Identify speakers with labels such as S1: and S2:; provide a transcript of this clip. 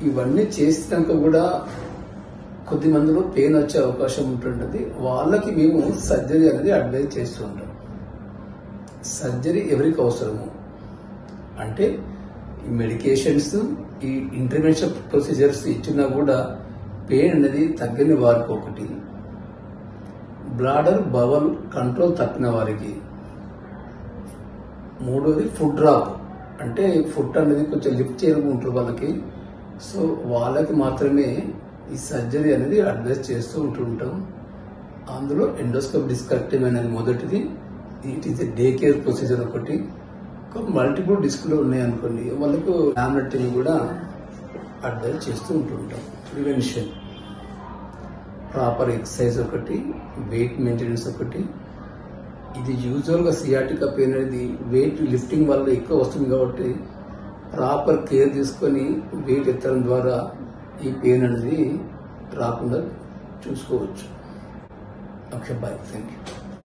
S1: ఇవన్నీ చేసినాక కూడా కొద్ది మందిలో పెయిన్ వచ్చే అవకాశం ఉంటుంటుంది. వాళ్ళకి మేము సర్జరీ అనేది అడ్వైజ్ చేస్తూ ఉంటాం. సర్జరీ ఎవరికి అవసరము అంటే ఈ మెడికేషన్స్, ఈ ఇంటర్వెన్షన్ ప్రొసీజర్స్ ఇచ్చినా కూడా పెయిన్ అనేది తగ్గని వారికి ఒకటి, బ్లాడర్ బవల్ కంట్రోల్ తప్పిన వారికి, మూడోది ఫుడ్ డ్రాప్ అంటే ఫుడ్ అనేది కొంచెం లిఫ్ట్ చేయడం ఉంటుంది వాళ్ళకి. సో వాళ్ళకి మాత్రమే ఈ సర్జరీ అనేది అడ్వైజ్ చేస్తూ ఉంటుంటాం. అందులో ఎండోస్కోప్ డిస్కరెక్టమీ అనేది మొదటిది. It is day care procedure ఒకటి. మల్టిపుల్ డిస్క్లు ఉన్నాయనుకోండి వాళ్ళకు ల్యామినెక్టమీ కూడా అడ్వైజ్ చేస్తూ ఉంటుంటాం. ప్రివెన్షన్, ప్రాపర్ ఎక్సర్సైజ్ ఒకటి, వెయిట్ మెయింటెనెన్స్ ఒకటి. ఇది యూజువల్గా సియాటికా పెయిన్ అనేది వెయిట్ లిఫ్టింగ్ వల్ల ఎక్కువ వస్తుంది కాబట్టి ప్రాపర్ కేర్ తీసుకొని వెయిట్ ఎత్తడం ద్వారా ఈ పెయిన్ అనేది రాకుండా చూసుకోవచ్చు. Okay, bye, thank you.